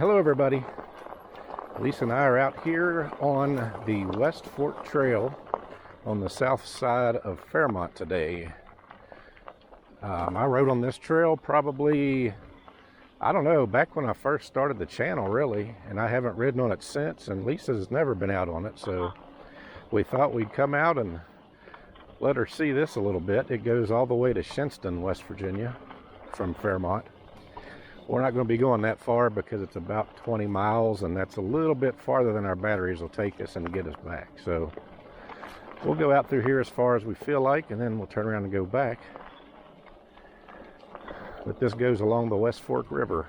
Hello everybody. Lisa and I are out here on the West Fork Trail on the south side of Fairmont today. I rode on this trail probably, I don't know, back when I first started the channel really, and I haven't ridden on it since, and Lisa's never been out on it, so we thought we'd come out and let her see this a little bit. It goes all the way to Shinston, West Virginia from Fairmont. We're not going to be going that far because it's about 20 miles, and that's a little bit farther than our batteries will take us and get us back. So we'll go out through here as far as we feel like, and then we'll turn around and go back. But this goes along the West Fork River.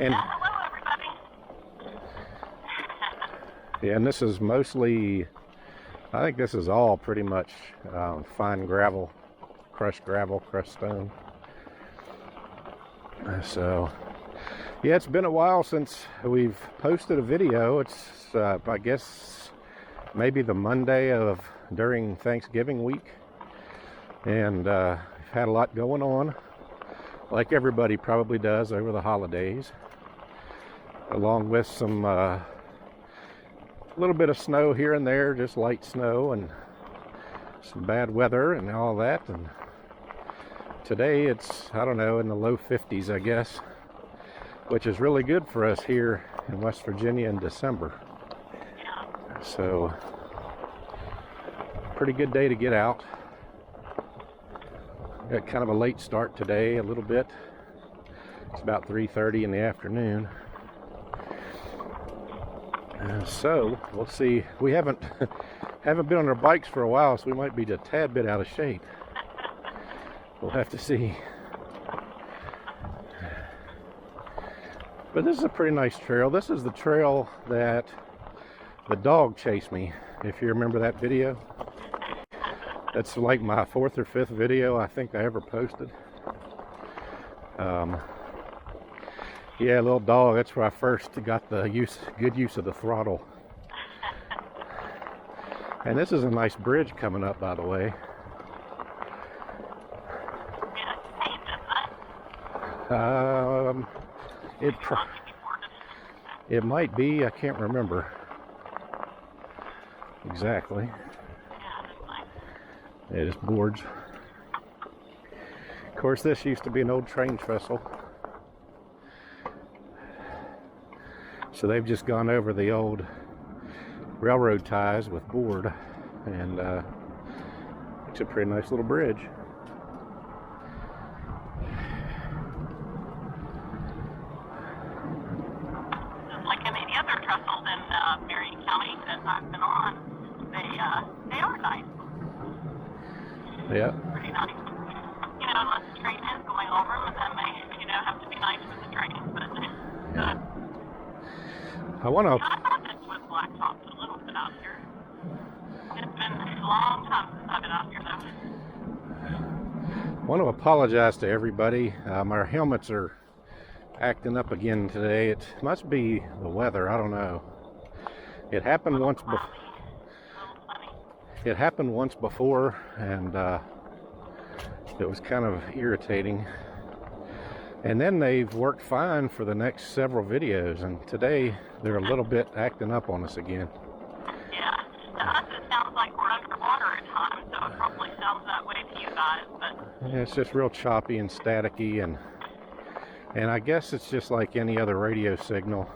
And hello, everybody. yeah, and this is mostly, I think this is all pretty much fine gravel, crushed stone. So, yeah, it's been a while since we've posted a video. It's, I guess, maybe the Monday during Thanksgiving week. And we've had a lot going on, like everybody probably does over the holidays, along with some little bit of snow here and there, just light snow, and some bad weather and all that. And today it's, I don't know, in the low 50s, I guess, which is really good for us here in West Virginia in December. So pretty good day to get out. Got kind of a late start today, a little bit. It's about 3:30 in the afternoon. So we'll see. We haven't been on our bikes for a while, so we might be a tad bit out of shape. We'll have to see. But this is a pretty nice trail. This is the trail that the dog chased me, if you remember that video. That's like my 4th or 5th video I think I ever posted. Yeah, little dog, that's where I first got the good use of the throttle. And this is a nice bridge coming up, by the way. It might be, I can't remember exactly. Yeah, just boards. Of course, this used to be an old train trestle. So they've just gone over the old railroad ties with board, and it's a pretty nice little bridge. Just like any other trestles in Marion County that I've been on, they are nice. Yeah. Pretty nice. You know, unless the train is going over them, then they, have to be nice with the train. But yeah. I want to. I thought this was blacktopped a little bit out here. It's been a long time since I've been out here, though. I want to apologize to everybody. Our helmets are acting up again today. It must be the weather. I don't know. It happened once before. It happened once before, and it was kind of irritating. And then they've worked fine for the next several videos, and today they're a little bit acting up on us again. Yeah, to us it sounds like we're underwater at times, so it probably sounds that way to you guys. But yeah, it's just real choppy and staticky, and I guess it's just like any other radio signal.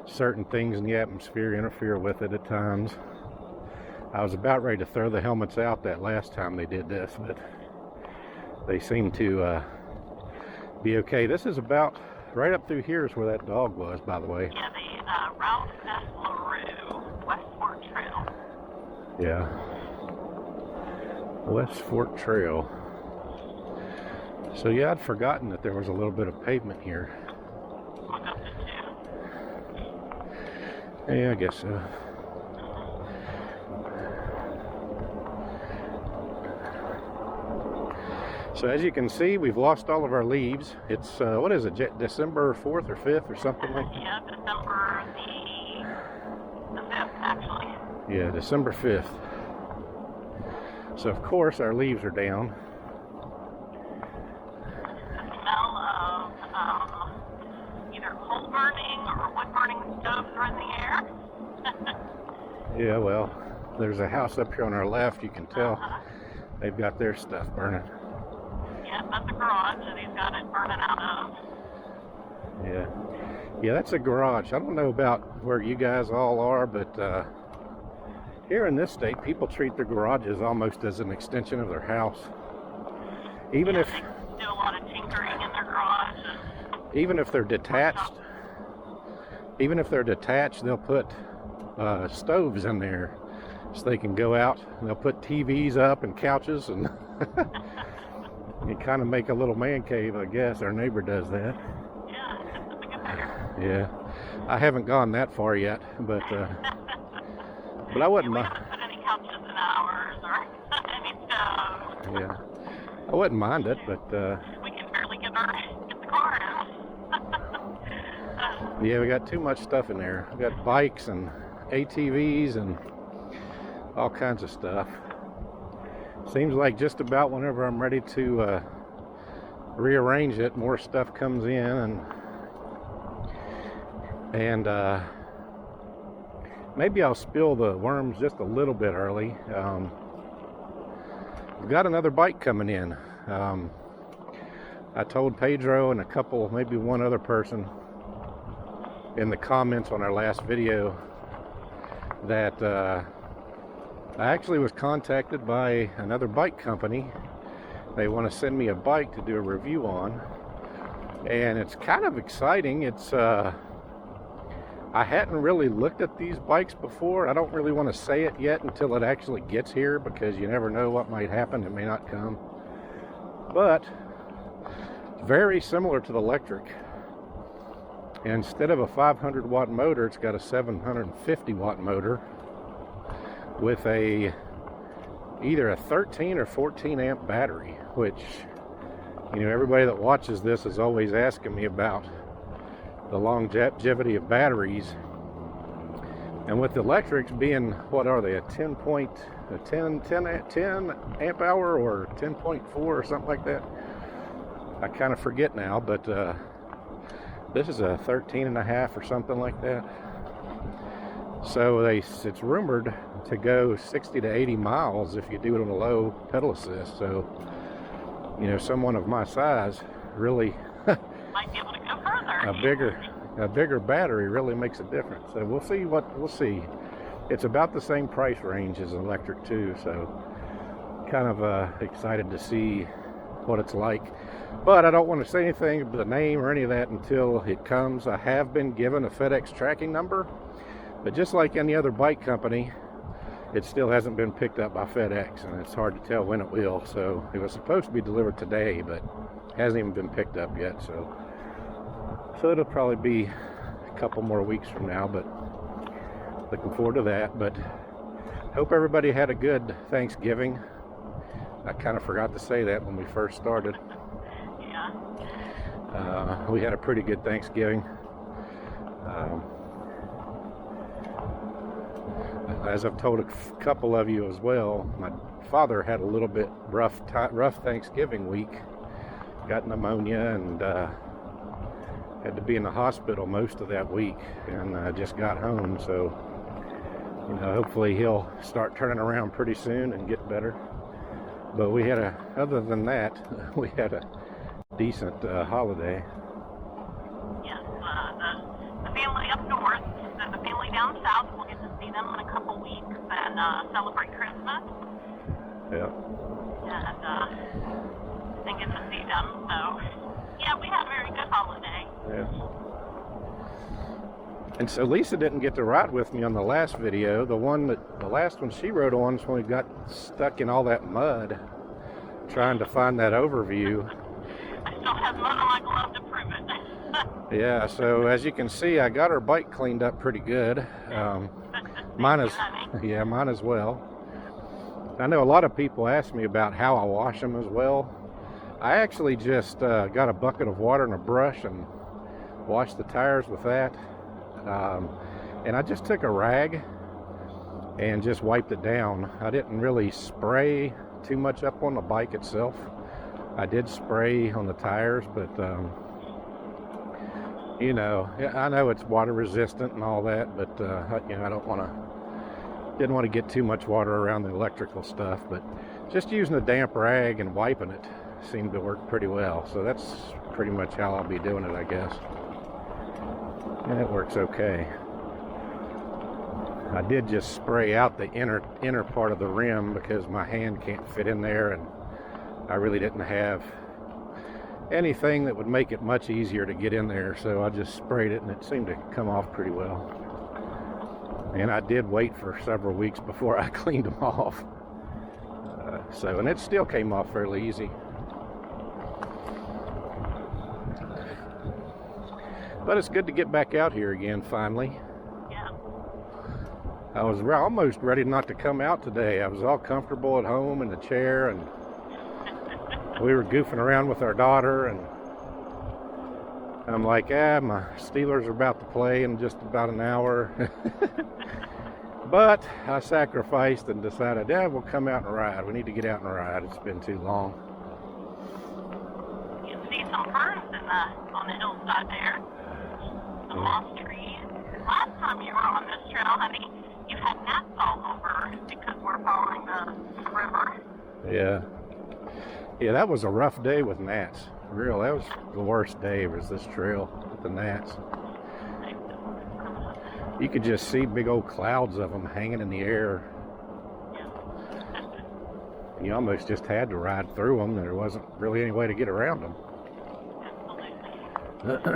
Certain things in the atmosphere interfere with it at times. I was about ready to throw the helmets out that last time they did this, but they seem to be okay. This is about right up through here is where that dog was, by the way. Yeah, the Route S. LaRue West Fork Trail. Yeah. West Fork Trail. So yeah, I'd forgotten that there was a little bit of pavement here. Look up to 2. Yeah, I guess so. So as you can see, we've lost all of our leaves. It's, what is it, December 4th or 5th or something like that? Yeah, December the 5th, actually. Yeah, December 5th. So of course our leaves are down. The smell of either coal burning or wood burning stoves are in the air. Yeah, well, there's a house up here on our left. You can tell they've got their stuff burning. Yeah, that's a garage that he's got it burning out of. Yeah. Yeah, that's a garage. I don't know about where you guys all are, but here in this state, people treat their garages almost as an extension of their house. Even if They do a lot of tinkering in their garage. even if they're detached, they'll put stoves in there so they can go out. And they'll put TVs up and couches and you kind of make a little man cave, I guess. Our neighbor does that. Yeah, it's a big affair. Yeah, I haven't gone that far yet, but I wouldn't We mind. haven't put any couches in ours or any stoves. Yeah, I wouldn't mind it, but We can barely get the car out. yeah, we got too much stuff in there. We got bikes and ATVs and all kinds of stuff. Seems like just about whenever I'm ready to rearrange it, more stuff comes in, and maybe I'll spill the worms just a little bit early. We've got another bike coming in. I told Pedro and a couple, maybe one other person in the comments on our last video that I actually was contacted by another bike company. They want to send me a bike to do a review on, and it's kind of exciting. It's I hadn't really looked at these bikes before. I don't really want to say it yet until it actually gets here, because you never know what might happen. It may not come, but very similar to the Lectric. Instead of a 500 watt motor, it's got a 750 watt motor with either a 13 or 14 amp battery, which, you know, everybody that watches this is always asking me about the longevity of batteries. And with the electrics being, what are they, a 10 amp hour or 10.4 or something like that, I kind of forget now, but this is a 13 and a half or something like that. So it's rumored to go 60 to 80 miles if you do it on a low pedal assist. So, you know, someone of my size really Might be able to go further. a bigger battery really makes a difference. So we'll see. It's about the same price range as an electric too. So kind of excited to see what it's like. But I don't want to say anything about the name or any of that until it comes. I have been given a FedEx tracking number, but just like any other bike company, it still hasn't been picked up by FedEx, and it's hard to tell when it will. So it was supposed to be delivered today, but hasn't even been picked up yet. So it'll probably be a couple more weeks from now, but looking forward to that. But hope everybody had a good Thanksgiving. I kind of forgot to say that when we first started. Yeah. We had a pretty good Thanksgiving. As I've told a couple of you as well, my father had a little bit rough Thanksgiving week. Got pneumonia and had to be in the hospital most of that week, and just got home. So, you know, hopefully he'll start turning around pretty soon and get better. But we had other than that, we had a decent holiday. Yes, the family up north and the family down south, we'll get to see them in a couple weeks and celebrate Christmas. Yeah. And get to see them. So, yeah, we had a very good holiday. Yes. And so Lisa didn't get to ride with me on the last video. The last one she rode on is when we got stuck in all that mud trying to find that overview. I still have mud on my glove to prove it. Yeah, so as you can see, I got her bike cleaned up pretty good. Mine is, yeah, mine as well. I know a lot of people ask me about how I wash them as well. I actually just got a bucket of water and a brush and washed the tires with that. And I just took a rag and just wiped it down. I didn't really spray too much up on the bike itself. I did spray on the tires, but you know, I know it's water resistant and all that, but you know, I didn't want to get too much water around the electrical stuff, but just using a damp rag and wiping it seemed to work pretty well. So that's pretty much how I'll be doing it, I guess. And it works okay. I did just spray out the inner part of the rim because my hand can't fit in there, and I really didn't have anything that would make it much easier to get in there, so I just sprayed it and it seemed to come off pretty well. And I did wait for several weeks before I cleaned them off. And it still came off fairly easy. But it's good to get back out here again finally. Yeah. I was almost ready not to come out today. I was all comfortable at home in the chair, and we were goofing around with our daughter, and I'm like, my Steelers are about to play in just about an hour. But I sacrificed and decided, we'll come out and ride. We need to get out and ride. It's been too long. You can see some ferns on the hillside there. Some moss trees. Last time you were on this trail, honey, you had gnats all over because we're following the river. Yeah. Yeah, that was a rough day with gnats. Real, that was the worst day, was this trail with the gnats. You could just see big old clouds of them hanging in the air. You almost just had to ride through them. There wasn't really any way to get around them. Coming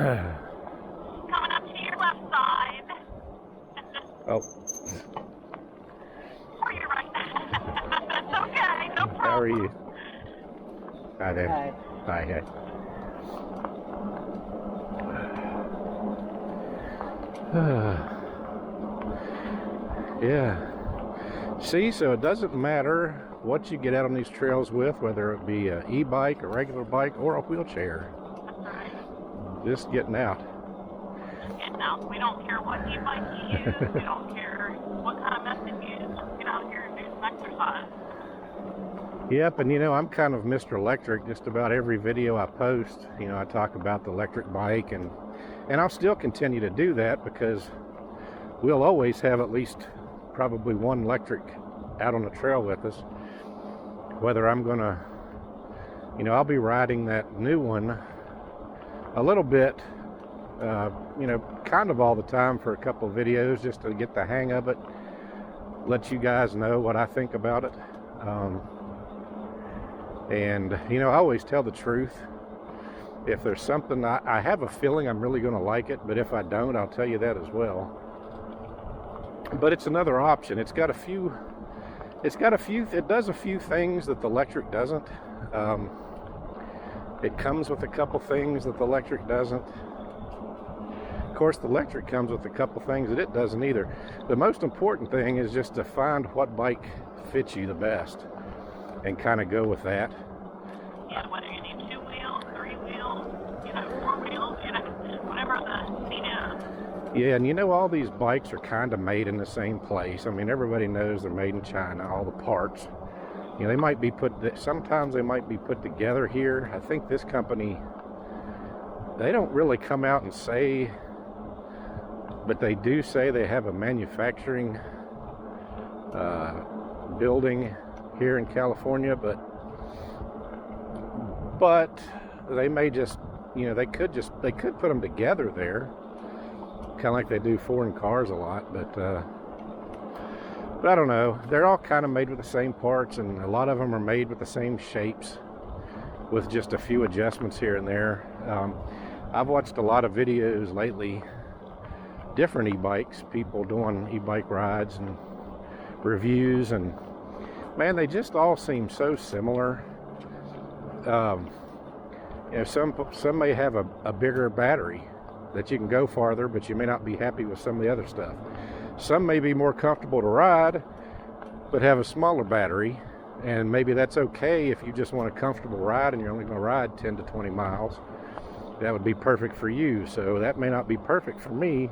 up to your left side. Oh. Or your right. That's okay, no problem. How are you? Hi there. Hi. Hi. Yeah. See, so it doesn't matter what you get out on these trails with, whether it be an e-bike, a regular bike, or a wheelchair. That's right. Just getting out. Getting out. We don't care what e-bike you use. We don't care what kind of method you use. Just get out here and do some exercise. Yep, and you know, I'm kind of Mr. Electric. Just about every video I post, you know, I talk about the electric bike, and I'll still continue to do that because we'll always have at least probably one electric out on the trail with us. Whether I'm gonna, you know, I'll be riding that new one a little bit, you know, kind of all the time for a couple of videos just to get the hang of it, let you guys know what I think about it. And, you know, I always tell the truth. If there's something, I have a feeling I'm really going to like it, but if I don't, I'll tell you that as well. But it's another option. It does a few things that the electric doesn't. It comes with a couple things that the electric doesn't. Of course, the electric comes with a couple things that it doesn't either. The most important thing is just to find what bike fits you the best and kind of go with that. Yeah, whether you need 2 wheels, 3 wheels, you know, 4 wheels, you know, whatever the seat is. Yeah, and you know, all these bikes are kind of made in the same place. I mean, everybody knows they're made in China, all the parts. You know, they might be sometimes they might be put together here. I think this company, they don't really come out and say, but they do say they have a manufacturing building here in California, but they may just, you know, they could put them together there, kind of like they do foreign cars a lot, but I don't know. They're all kind of made with the same parts, and a lot of them are made with the same shapes with just a few adjustments here and there. I've watched a lot of videos lately, different e-bikes, people doing e-bike rides and reviews, and man, they just all seem so similar. You know, some may have a bigger battery, that you can go farther, but you may not be happy with some of the other stuff. Some may be more comfortable to ride, but have a smaller battery, and maybe that's okay if you just want a comfortable ride and you're only going to ride 10 to 20 miles. That would be perfect for you. So that may not be perfect for me,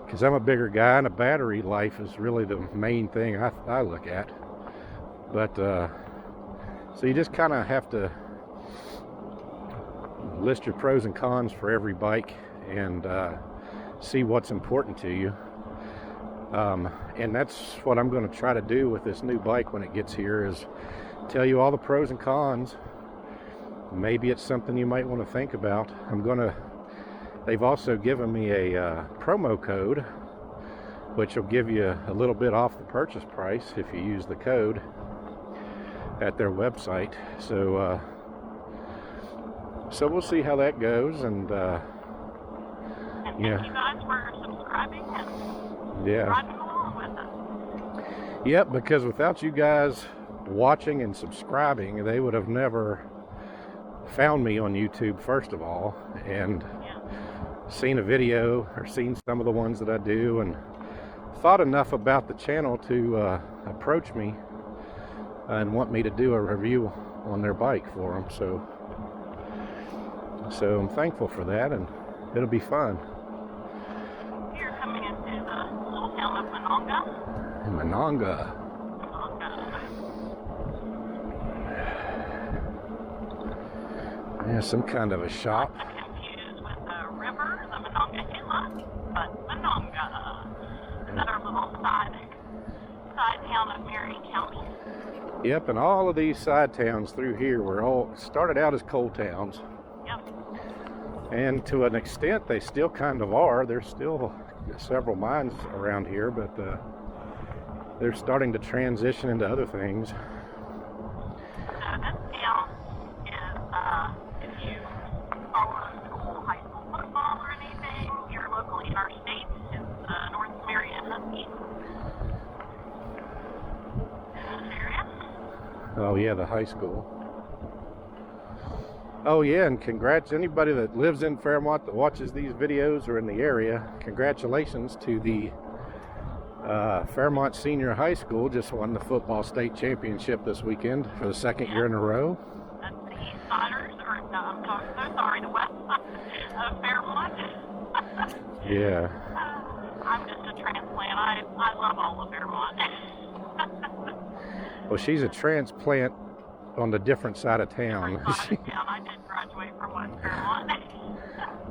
because I'm a bigger guy and a battery life is really the main thing I look at. But so you just kind of have to list your pros and cons for every bike and see what's important to you. And that's what I'm going to try to do with this new bike when it gets here, is tell you all the pros and cons. Maybe it's something you might want to think about. They've also given me a promo code, which will give you a little bit off the purchase price if you use the code at their website. So we'll see how that goes. And thank you guys for subscribing and driving along with us. Yep, because without you guys watching and subscribing, they would have never found me on YouTube, first of all, and seen a video or seen some of the ones that I do, and thought enough about the channel to approach me and want me to do a review on their bike for them. So I'm thankful for that, and it'll be fun. You're coming into the little town of Monongah. Monongah. Yeah, some kind of a shop. I'm confused with the river, the Monongahela, but Monongah. Another little side town of Marion County. Yep, and all of these side towns through here were all started out as coal towns. Yep. And to an extent, they still kind of are. There's still several mines around here, but they're starting to transition into other things. So this town is, if you follow school, high school football or anything, you're locally in our state, it's North Marion Husky. In this area. Oh yeah, the high school. Oh yeah, and congrats anybody that lives in Fairmont that watches these videos or in the area. Congratulations to the Fairmont Senior High School. Just won the football state championship this weekend for the second year in a row. That's the East Siders, or no, I'm so sorry, the West Side of Fairmont. Yeah. I'm just a transplant. I love all of Fairmont. Well, she's a transplant on the different side of town. I did graduate from West Fairmont.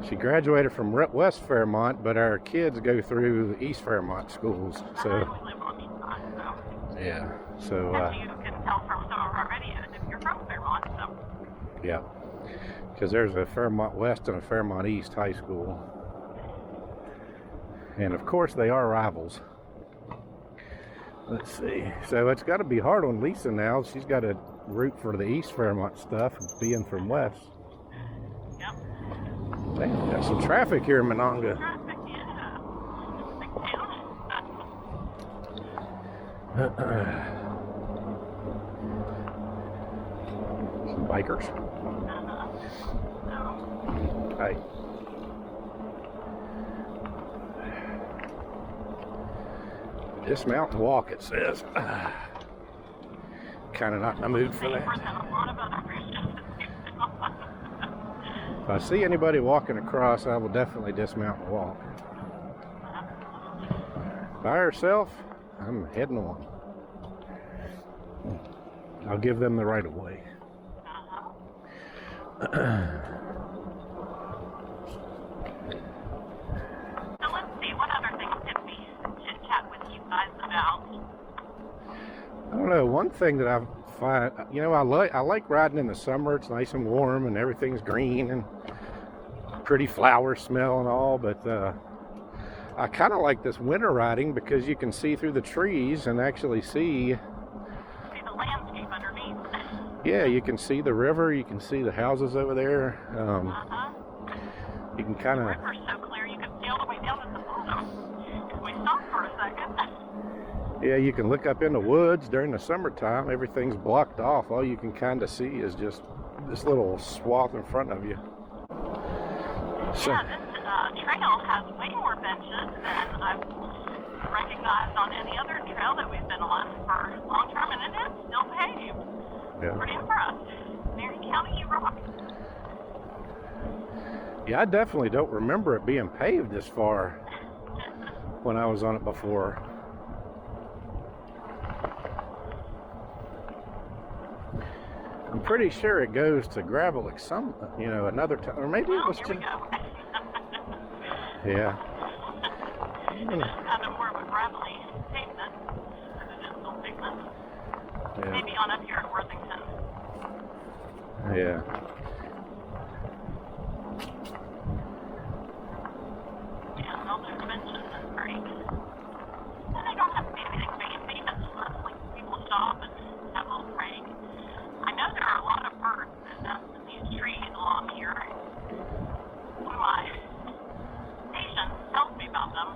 She graduated from West Fairmont, but our kids go through East Fairmont schools. So we live on the East side, so. Yeah. So as you can tell from some of our videos, if you're from Fairmont, so. Yeah. Because there's a Fairmont West and a Fairmont East high school. And of course they are rivals. Let's see. So it's got to be hard on Lisa now. She's got to root for the East Fairmont stuff, being from West. Yep. Damn, got some traffic here in Monongah. Traffic, yeah. Big town. Some bikers. Hi. Dismount and walk, it says. Kind of not in the mood for that. If I see anybody walking across, I will definitely dismount and walk. By herself, I'm heading on. I'll give them the right of way. So let's see, what other things did we chit-chat with you guys about? I don't know, one thing that I find, you know, I like riding in the summer. It's nice and warm and everything's green and pretty flower smell and all, but I kind of like this winter riding because you can see through the trees and actually see The landscape underneath. yeah, you can see the river, you can see the houses over there. You can kind The of, river's so clear you can see all the way down at the bottom. If we stop for a second. yeah, you can look up in the woods during the summertime. Everything's blocked off. All you can kind of see is just this little swath in front of you. So, Yeah, this trail has way more benches than I've recognized on any other trail that we've been on for a long time, and it is still paved. Yeah. Pretty impressed. Marion County, you rock. Yeah, I definitely don't remember it being paved this far when I was on it before. I'm pretty sure it goes to gravel like some, another time, or maybe it was Here to. we go. Yeah. It's kind of more of a gravelly pavement than it is still pavement. Yeah. Maybe on up here at Worthington. Yeah. Yeah, all those benches is great. And they don't have to be anything fancy. It's just like people stop and have a little break. I know there are a lot of birds that nest in these trees along here. One of my patients tells me about them.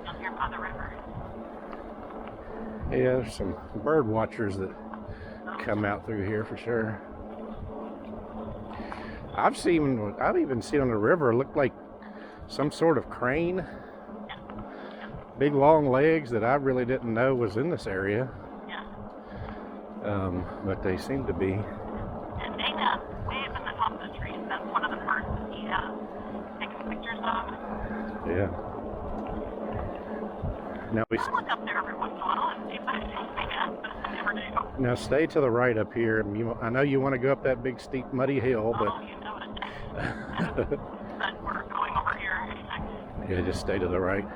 Down here by the river. Yeah, there's some bird watchers that come out through here for sure. I've even seen on the river look like some sort of crane. Big long legs that I really didn't know was in this area. Yeah. But they seem to be. And they nest way up in the top of the trees. That's one of the birds that he taking pictures of. Yeah. Now we I look up there every once in a while and see if I see anything else, but I never do. now stay to the right up here. I know you want to go up that big steep muddy hill, but Oh, you know it. But we're going over here. yeah, just stay to the right.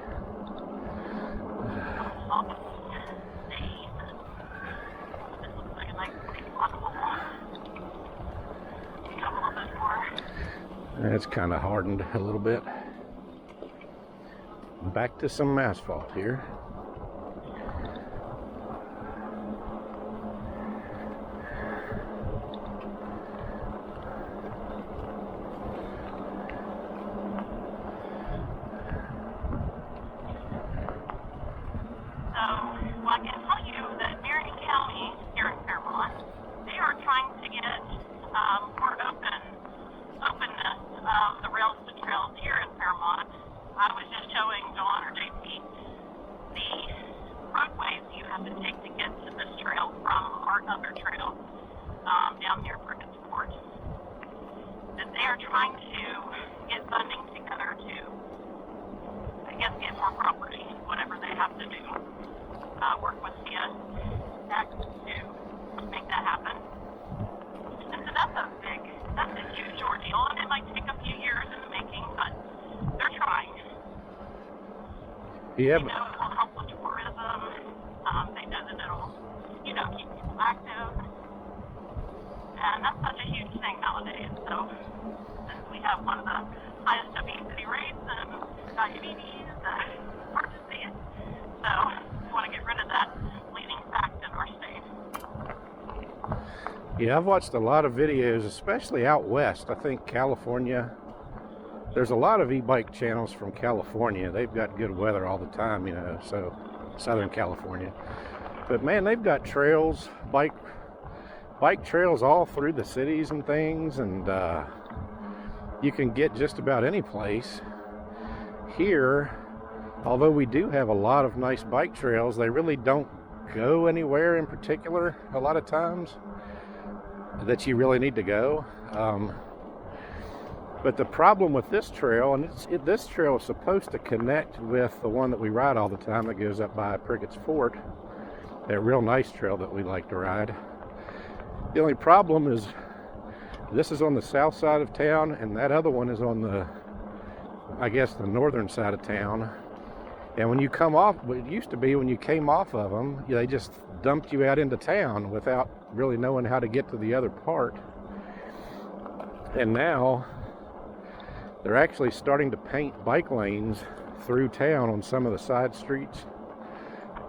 This looks like a nice big waterfall. We have a little bit more. It's kind of hardened a little bit. Back to some asphalt here. I can tell you that Marion County here in Fairmont, they are trying to get more openness of the rails to trails here in Fairmont. I was just showing Dawn or JP the roadways you have to take to get to this trail from our other trail down near Brickett's Fort. That they are trying to get funding together to, I guess, get more property, whatever they have to do. Work with CSX to make that happen. And so that's a huge ordeal, and it might take a few years in the making, but they're trying. Yeah, They know it will help with tourism. They know that it'll, keep people active. And that's such a huge thing nowadays. So, since we have one of the highest obesity rates and diabetes and heart disease, so we want to get rid of that leading fact in our state. yeah, I've watched a lot of videos, especially out west. I think California. There's a lot of e-bike channels from California. They've got good weather all the time, so Southern California. But man, they've got trails, bike trails all through the cities and things, and you can get just about any place. Here, although we do have a lot of nice bike trails, they really don't go anywhere in particular a lot of times that you really need to go. But the problem with this trail, and this trail is supposed to connect with the one that we ride all the time that goes up by Brickett's Fort, that real nice trail that we like to ride. The only problem is this is on the south side of town, and that other one is on the northern side of town. And when you come off, what it used to be when you came off of them, they just dumped you out into town without really knowing how to get to the other part. And now they're actually starting to paint bike lanes through town on some of the side streets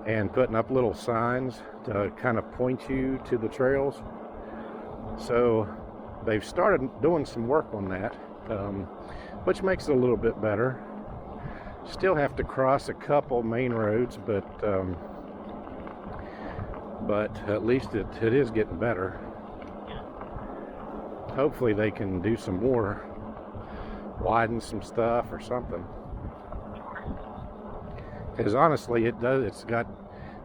and putting up little signs to kind of point you to the trails. So they've started doing some work on that, which makes it a little bit better. Still have to cross a couple main roads, but at least it is getting better. Hopefully they can do some more widen some stuff or something. Because honestly, it's got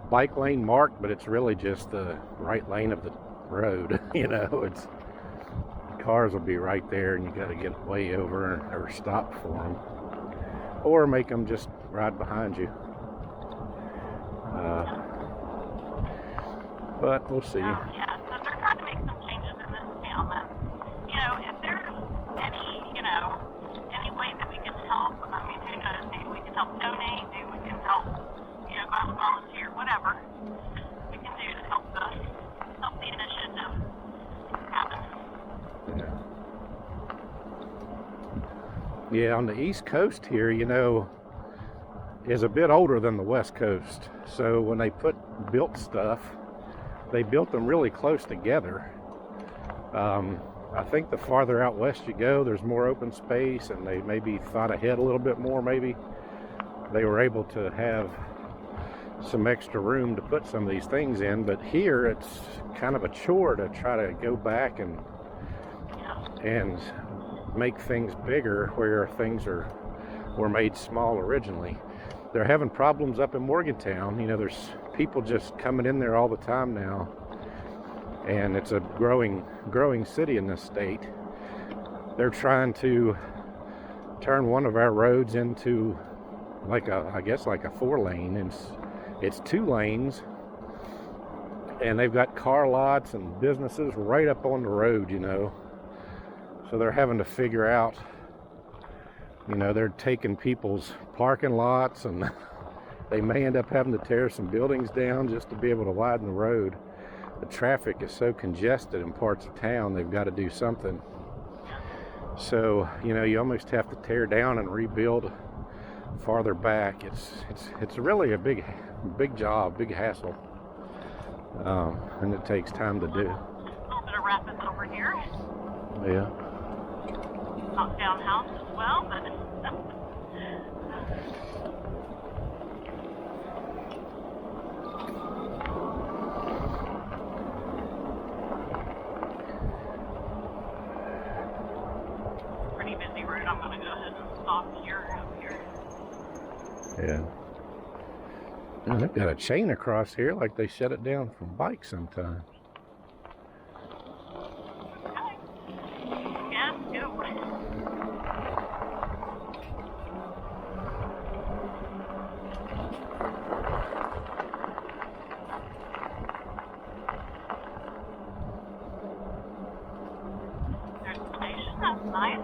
bike lane marked, but it's really just the right lane of the road. You know, it's cars will be right there, and you got to get way over or stop for them, or make them just ride behind you. But we'll see. Oh, yeah, so they're trying to make some changes in this town. And, you know, if there's any way that we can help, I mean, who knows, maybe we can help donate, maybe we can help, go out and volunteer, whatever we can do to help the initiative happen. Yeah, on the East Coast here, is a bit older than the West Coast. So when they built stuff, they built them really close together. I think the farther out west you go, there's more open space, and they maybe thought ahead a little bit more. Maybe they were able to have some extra room to put some of these things in. But here, it's kind of a chore to try to go back and make things bigger where things were made small originally. They're having problems up in Morgantown. There's people just coming in there all the time now, and it's a growing city in this state. They're trying to turn one of our roads into like a 4-lane, and it's 2 lanes, and they've got car lots and businesses right up on the road. So they're having to figure out, they're taking people's parking lots, and they may end up having to tear some buildings down just to be able to widen the road. The traffic is so congested in parts of town, they've got to do something. So, you almost have to tear down and rebuild farther back. It's really a big job, big hassle, and it takes time to do. A little bit of rapids over here. Yeah. Knock down house as well, but pretty busy road. I'm going to go ahead and stop here and up here. Yeah. Oh, they've got a chain across here, like they shut it down from bikes sometimes. Nice.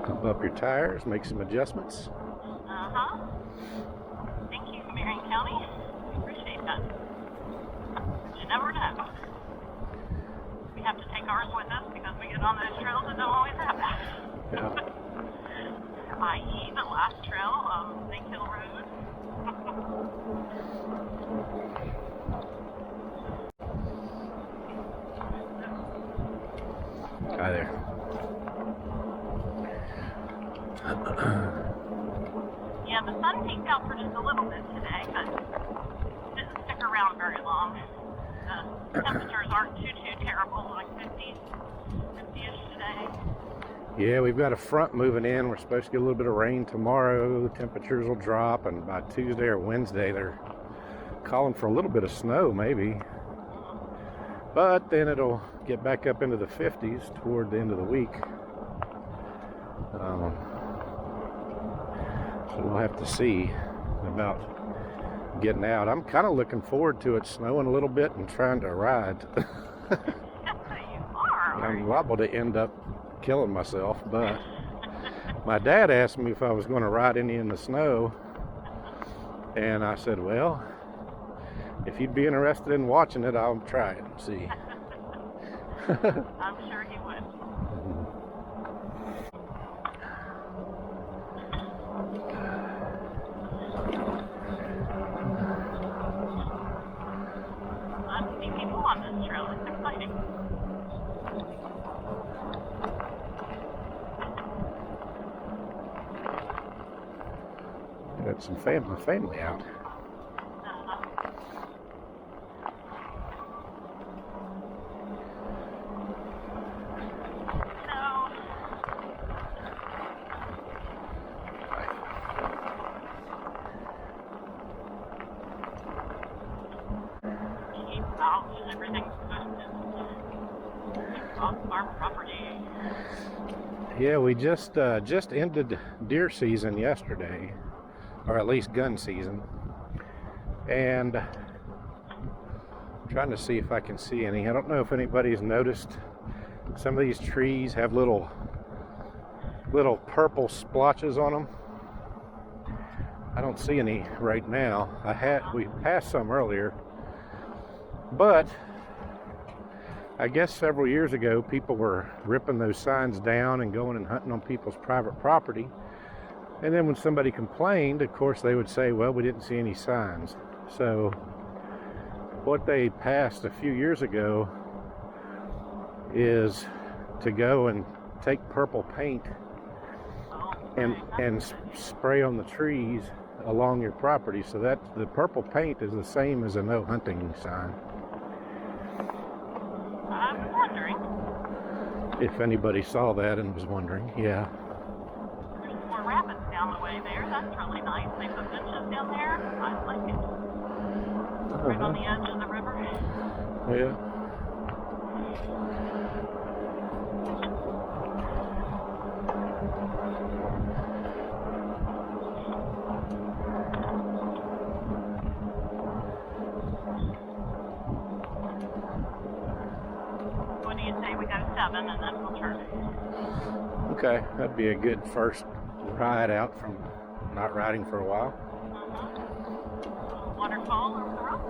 Pump up your tires, make some adjustments. Thank you, Marion County. We appreciate that. You never know. We have to take ours with us because we get on those trails that don't always have that. Yeah. I.e. the last trail, Snake Hill Road. Hi there. Yeah, the sun peeked out for just a little bit today, but didn't stick around very long. The temperatures aren't too terrible, like 50-ish today. Yeah, we've got a front moving in. We're supposed to get a little bit of rain tomorrow. The temperatures will drop, and by Tuesday or Wednesday, they're calling for a little bit of snow, maybe. But then it'll get back up into the 50s toward the end of the week. So we'll have to see about getting out. I'm kind of looking forward to it snowing a little bit and trying to ride. I'm liable to end up killing myself, but my dad asked me if I was going to ride any in the snow, and I said, well, if you'd be interested in watching it, I'll try it and see. I'm sure he would. Lots of people on this trail. It's exciting. Got some family out. everything's posted. Off our property. Yeah, we just ended deer season yesterday, or at least gun season, and I'm trying to see if I can see any. I don't know if anybody's noticed some of these trees have little purple splotches on them. I don't see any right now. We passed some earlier, but I guess several years ago, people were ripping those signs down and going and hunting on people's private property. And then when somebody complained, of course, they would say, well, we didn't see any signs. So what they passed a few years ago is to go and take purple paint and spray on the trees along your property. So that the purple paint is the same as a no hunting sign. I'm wondering. If anybody saw that and was wondering, yeah. There's some more rapids down the way there. That's really nice. They put benches down there. I like it. Right on the edge of the river. Yeah. What do you say we go 7 and then we'll turn? Okay, that'd be a good first ride out from not riding for a while. Waterfall over the road.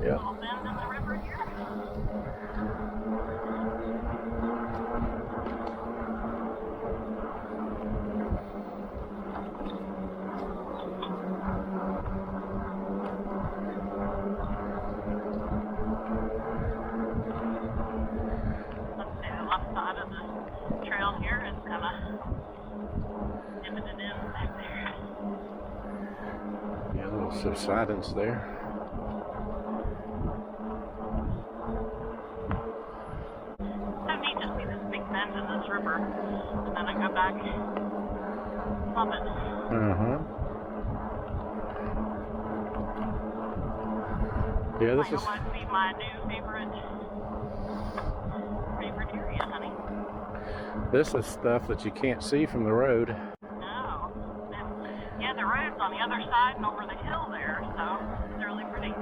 Yeah. Little bend in the river here. Let's say the left side of the trail here is kind of dipping it in back there. Yeah, a little subsidence there. So neat to see this big bend in this river. And then I go back. Love it. Yeah, this Might is almost be my new favorite area, honey. this is stuff that you can't see from the road. No. Yeah, the road's on the other side and over the hill there, so it's really pretty.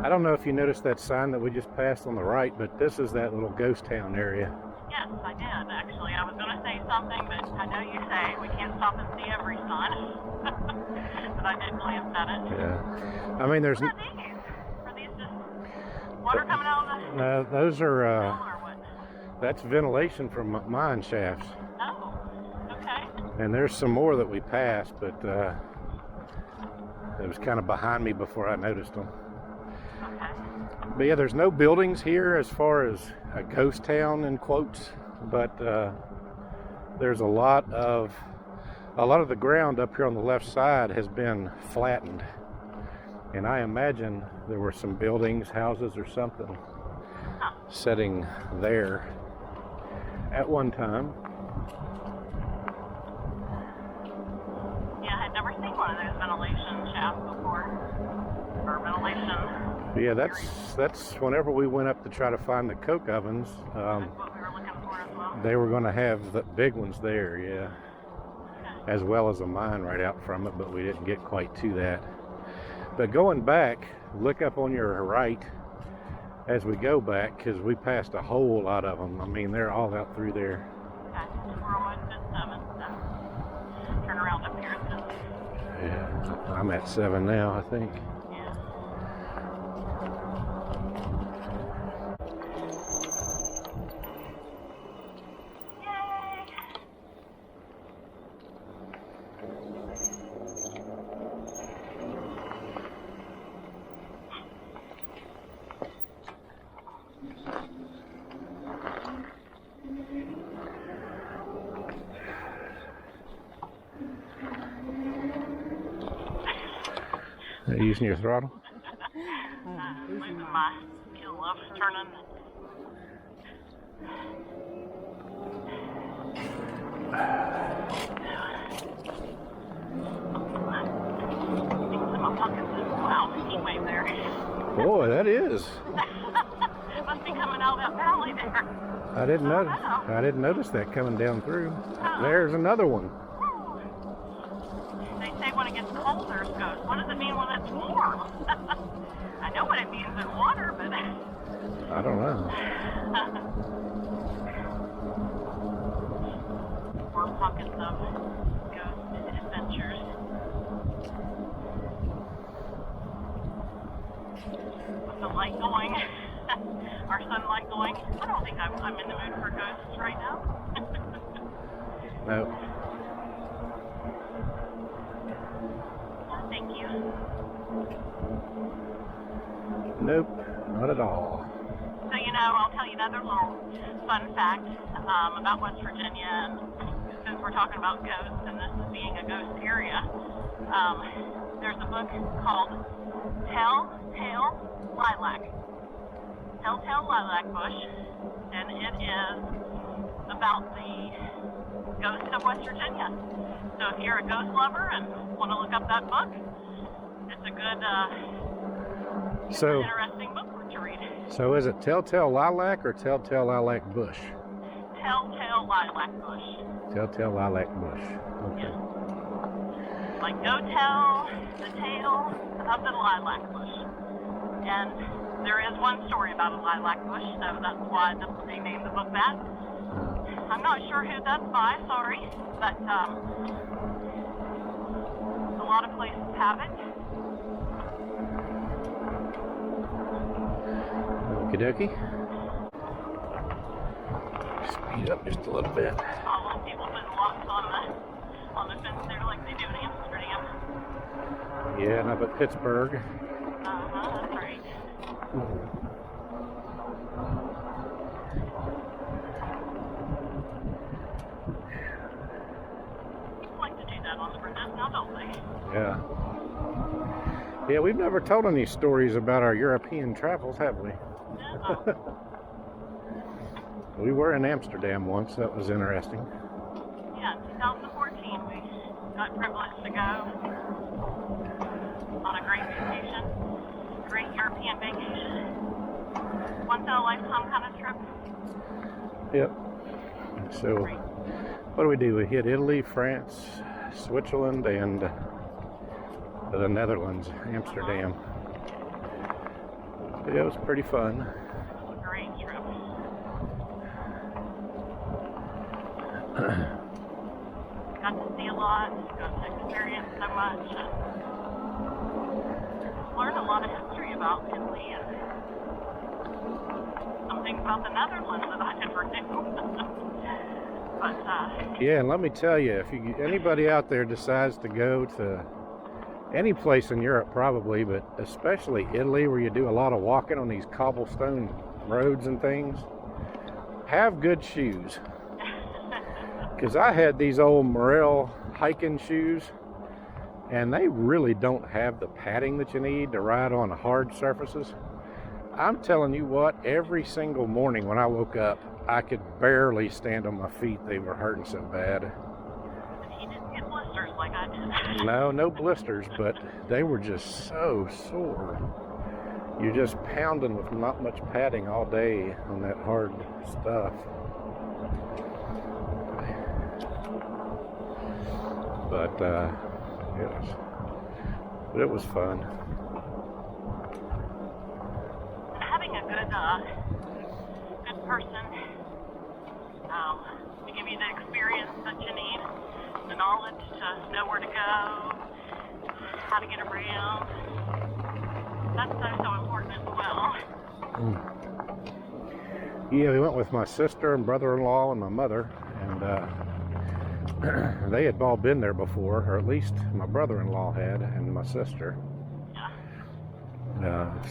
I don't know if you noticed that sign that we just passed on the right, but this is that little ghost town area. Yes, I did, actually. I was going to say something, but I know you say we can't stop and see every sign. But I did glance at it. Yeah. I mean, there's... What are these? Are these just water coming out of the those are... hill or what? that's ventilation from mine shafts. Oh, okay. And there's some more that we passed, but it was kind of behind me before I noticed them. Okay. But yeah, there's no buildings here as far as a ghost town in quotes, but there's a lot of the ground up here on the left side has been flattened, and I imagine there were some buildings, houses, or something sitting there at one time. Yeah, I had never seen one of those ventilation shafts before. Or ventilation. Yeah, that's whenever we went up to try to find the coke ovens, That's what we were looking for as well. they were going to have the big ones there, yeah, as well as a mine right out from it, but we didn't get quite to that. But going back, look up on your right as we go back, because we passed a whole lot of them. I mean, they're all out through there. Okay, we're almost at 7, so turn around up here and just, Yeah, I'm at 7 now, I think. yeah. Are you using your throttle? Losing my skill of turning. Things in my pockets. Wow, heat wave there. Boy, that is is. It must be coming out of that valley there. I didn't notice that coming down through. There's another one. They say when it gets cold, there's ghosts. What does it mean when it's warm? I know what it means in water, but I don't know. More pockets of ghost adventures. With the light going, our sunlight going. I don't think I'm in the mood for ghosts right now. No. Thank you. Nope, not at all. So, I'll tell you another little fun fact about West Virginia, and since we're talking about ghosts and this being a ghost area, there's a book called Telltale Lilac Bush, and it is about the ghosts of West Virginia. So if you're a ghost lover and want to look up that book, it's a good, interesting book to read. So is it Telltale Lilac or Telltale Lilac Bush? Telltale Lilac Bush. Telltale Lilac Bush. Okay. Yes. Like go tell the tale of the lilac bush. And there is one story about a lilac bush, so that's why they named the book that. I'm not sure who that's by, sorry, but a lot of places have it. Okie dokie. Speed up just a little bit. All those people putting locks on the fence there like they do in Amsterdam. Yeah, and up at Pittsburgh. That's right. People like to do that on the bridges now, don't they? Yeah. Yeah, we've never told any stories about our European travels, have we? No. We were in Amsterdam once. That was interesting. Yeah, 2014 we got privileged to go on a great vacation, great European vacation. Once in a lifetime kind of trip. Yep. So, what do? We hit Italy, France, Switzerland, and the Netherlands, Amsterdam. But it was pretty fun. Great trip. Got to see a lot, got to experience so much, and learned a lot of history about Italy and some things about the Netherlands that I never knew. But yeah, and let me tell you, if anybody out there decides to go to any place in Europe probably, but especially Italy where you do a lot of walking on these cobblestone roads and things, have good shoes. Because I had these old Morel hiking shoes, and they really don't have the padding that you need to ride on hard surfaces. I'm telling you what, every single morning when I woke up, I could barely stand on my feet. They were hurting so bad. you didn't get blisters like I did. No blisters, but they were just so sore. You're just pounding with not much padding all day on that hard stuff. But yes, but it was fun. Having a good person to give you the experience that you need, the knowledge to know where to go, how to get around. That's so important as well. Yeah, we went with my sister and brother-in-law and my mother, and they had all been there before, or at least my brother-in-law had, and my sister.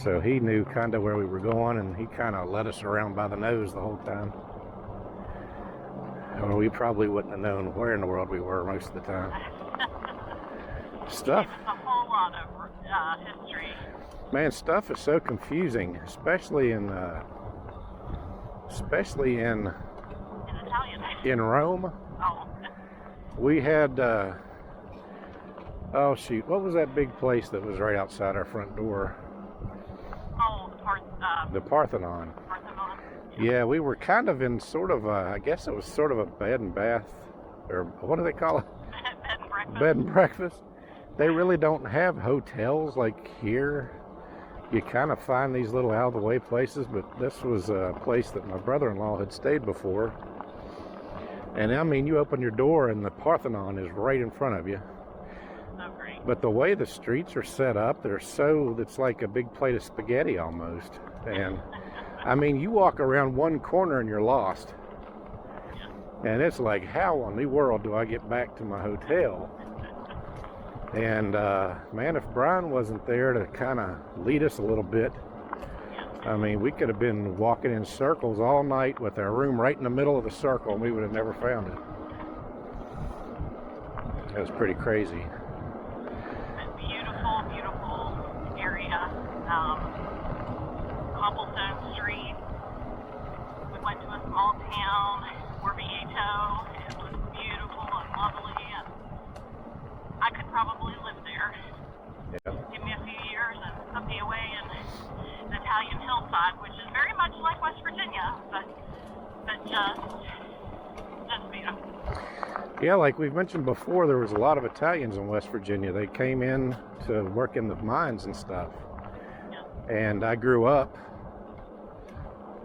So he knew kind of where we were going, and he kind of led us around by the nose the whole time. Or we probably wouldn't have known where in the world we were most of the time. Stuff. It's a whole lot of history. Man, stuff is so confusing, especially in Italian. in Rome. Oh. We had oh shoot, what was that big place that was right outside our front door? Oh, the part The Parthenon. Parthenon. Yeah, we were kind of in sort of a, I guess it was sort of a bed and bath, or what do they call it? Bed and breakfast. Bed and breakfast. They really don't have hotels like here. You kind of find these little out of the way places, but this was a place that my brother-in-law had stayed before. And I mean, you open your door and the Parthenon is right in front of you. So great. But the way the streets are set up, it's like a big plate of spaghetti almost. And I mean, you walk around one corner and you're lost. And it's like, how in the world do I get back to my hotel? And man, if Brian wasn't there to kind of lead us a little bit, I mean, we could have been walking in circles all night with our room right in the middle of the circle, and we would have never found it. That was pretty crazy. Beautiful, beautiful area. Cobblestone street. We went to a small town, Orvieto. It was beautiful and lovely. And I could probably live there. Yeah. Give me a few years and put me away in the Italian hillside, which is very much like West Virginia, but just beautiful. Yeah, like we've mentioned before, there was a lot of Italians in West Virginia. They came in to work in the mines and stuff. Yeah. And I grew up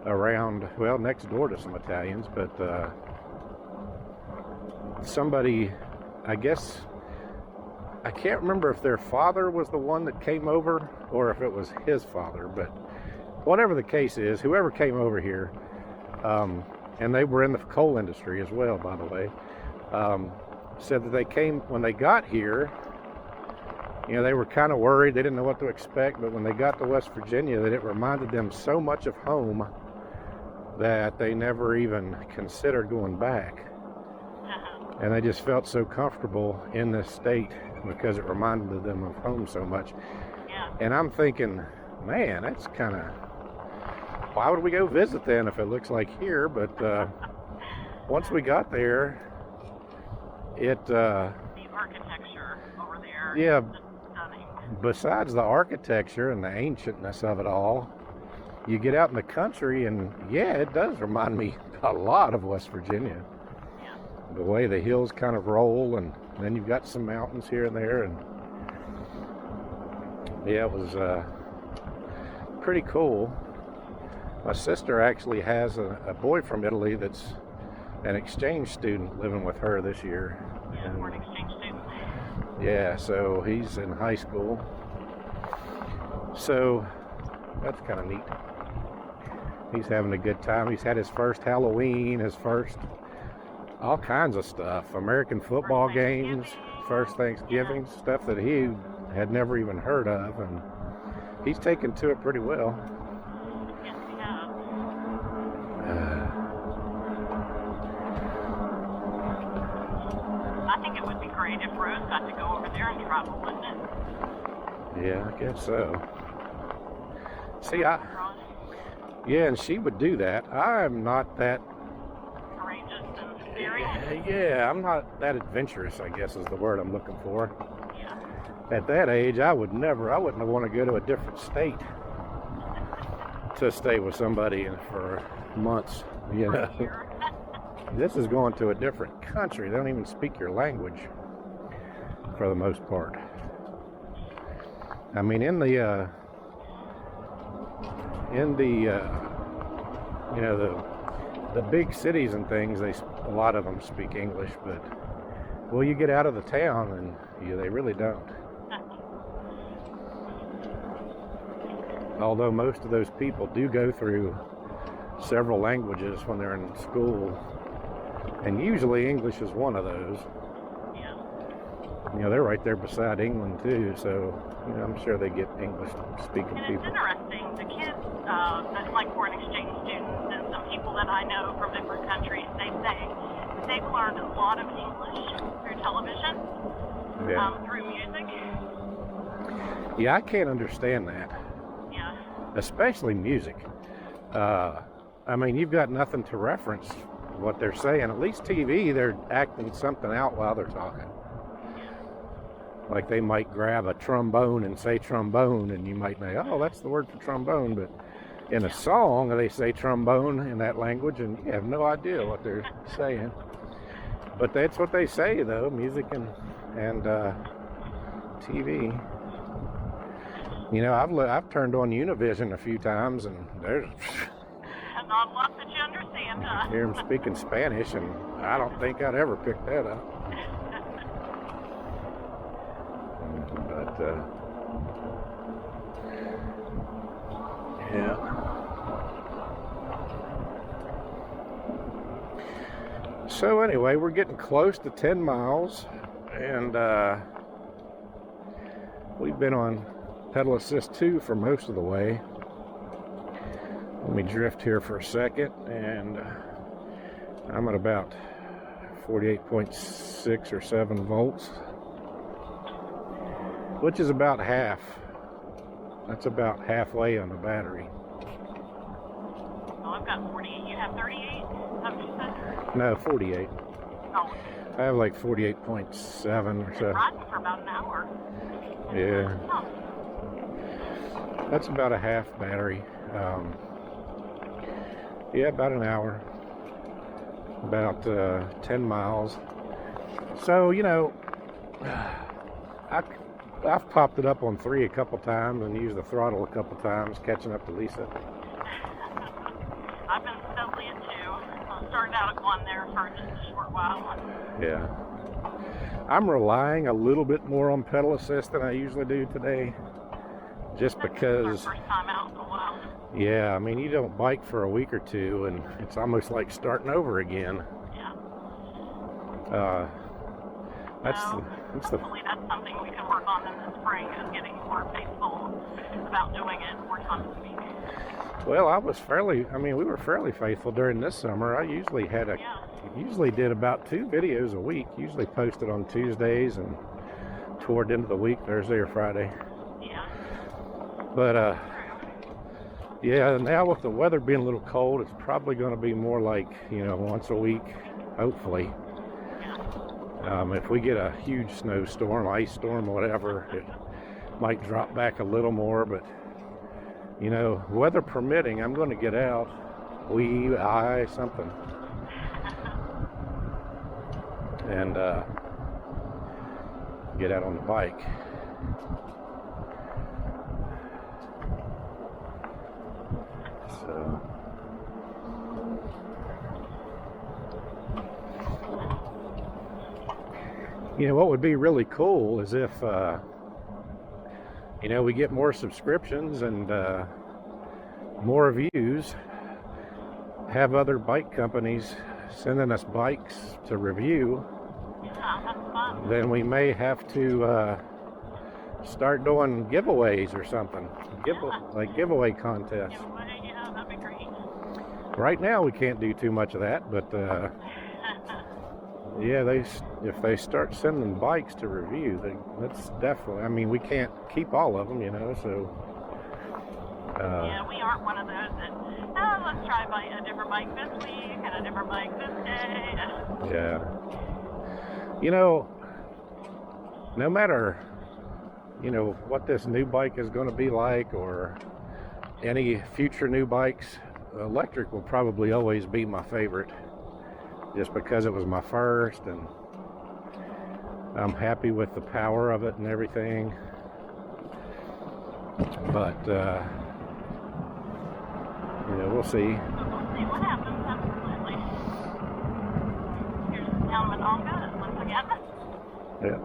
around, well, next door to some Italians, but somebody, I guess, I can't remember if their father was the one that came over or if it was his father, but whatever the case is, whoever came over here, and they were in the coal industry as well, by the way, said that they came, when they got here, you know, they were kind of worried, they didn't know what to expect, but when they got to West Virginia, that it reminded them so much of home that they never even considered going back. And they just felt so comfortable in this state because it reminded them of home so much. Yeah. And I'm thinking, man, that's kind of, why would we go visit then if it looks like here? But once we got there, the architecture over there. Yeah. Is stunning. Besides the architecture and the ancientness of it all, you get out in the country and yeah, it does remind me a lot of West Virginia. Yeah. The way the hills kind of roll, and then you've got some mountains here and there, and yeah, it was pretty cool. My sister actually has a boy from Italy that's an exchange student living with her this year. Yeah, we're an exchange student. Yeah, so he's in high school. So that's kind of neat. He's having a good time. He's had his first Halloween, his first all kinds of stuff. American football games, first Thanksgiving, stuff that he had never even heard of, and he's taken to it pretty well. Yes, we have. I think it would be great if Rose got to go over there and travel, wouldn't it? Yeah, I guess so. See, yeah, and she would do that. I'm not that Courageous and serious. Yeah, I'm not that adventurous, I guess is the word I'm looking for. Yeah. At that age, I wouldn't want to go to a different state to stay with somebody for months, you know. This is going to a different country. They don't even speak your language for the most part. I mean, in the you know, the big cities and things, a lot of them speak English, but well, you get out of the town and they really don't. Although most of those people do go through several languages when they're in school, and usually English is one of those. Yeah. You know, they're right there beside England too, so you know, I'm sure they get English-speaking And people. it's interesting, the kids, that like foreign exchange students and some people that I know from different countries, they say they've learned a lot of English through television, through music. Yeah, I can't understand that. Yeah. Especially music. I mean, you've got nothing to reference what they're saying. At least TV, they're acting something out while they're talking. Like they might grab a trombone and say trombone, and you might know, oh, that's the word for trombone, but in a song they say trombone in that language, and you have no idea what they're saying. But that's what they say, though, music and TV. You know, I've turned on Univision a few times, and there's not a lot that you understand, huh? I hear them speaking Spanish, and I don't think I'd ever pick that up. But yeah. So anyway, we're getting close to 10 miles, and we've been on pedal assist 2 for most of the way. Let me drift here for a second, and I'm at about 48.6 or 7 volts, which is about half. That's about halfway on the battery. Oh, I've got 48. You have 38? Is that what you said? No, 48. Oh. I have like 48.7 or so. Riding for about an hour. Yeah. Oh. That's about a half battery. Yeah, about an hour. About 10 miles. So, you know, I've popped it up on 3 a couple times and used the throttle a couple times, catching up to Lisa. I've been steadily at 2. I started out at 1 there for just a short while. Yeah. I'm relying a little bit more on pedal assist than I usually do today. Just because, First time out in a while. yeah, I mean, you don't bike for a week or two, and it's almost like starting over again. Yeah. Hopefully that's something we can work on in the spring, is getting more faithful about doing it more times a week. Well, we were fairly faithful during this summer. I usually did about 2 videos a week, usually posted on Tuesdays and toward the end of the week, Thursday or Friday. Yeah. But, yeah, now with the weather being a little cold, it's probably going to be more like, you know, once a week, hopefully. If we get a huge snowstorm, ice storm, whatever, it might drop back a little more, but, you know, weather permitting, I'm going to get out. Something. And, get out on the bike. So, you know, what would be really cool is if, you know, we get more subscriptions and more views, have other bike companies sending us bikes to review. Yeah, that's fun. Then we may have to start doing giveaways or something. Like giveaway contests. Yeah, that'd be great. Right now we can't do too much of that, but yeah, if they start sending bikes to review, that's definitely, I mean, we can't keep all of them, you know, so. Yeah, we aren't one of those that, let's try a different bike this week and a different bike this day. Yeah. You know, no matter, you know, what this new bike is going to be like or any future new bikes, electric will probably always be my favorite. Just because it was my first, and I'm happy with the power of it and everything. But, you know, we'll see. We'll see what happens, absolutely. Here's the town of Mononga once again. Yeah.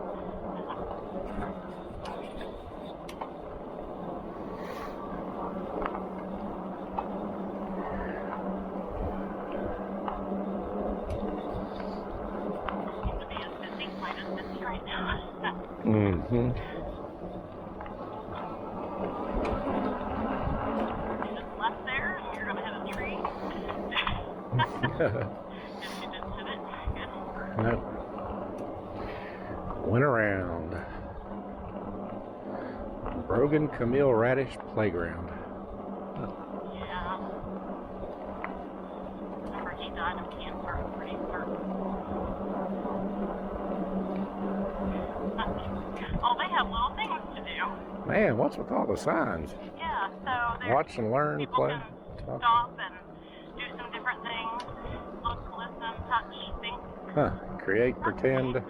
Mm-hmm. Just left there, and you're going to hit a tree. If you didn't hit it, good. No. Went around. Brogan Camille Radish Playground. Yeah. Remember, he died of cancer, I'm pretty certain. Oh, they have little things to do. Man, what's with all the signs? Yeah. So there, Watch and learn, people play, can talk. stop and do some different things. Look, listen, touch, think. Huh. Create, pretend.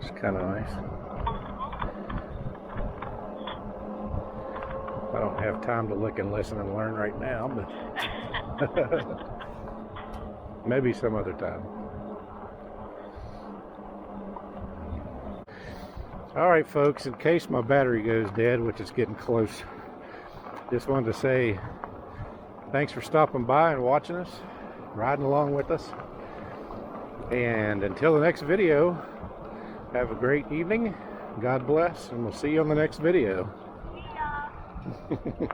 It's kind of nice. I don't have time to look and listen and learn right now, but maybe some other time. All right, folks, in case my battery goes dead, which is getting close, just wanted to say thanks for stopping by and watching us, riding along with us. And until the next video, have a great evening. God bless, and we'll see you on the next video. Yeah.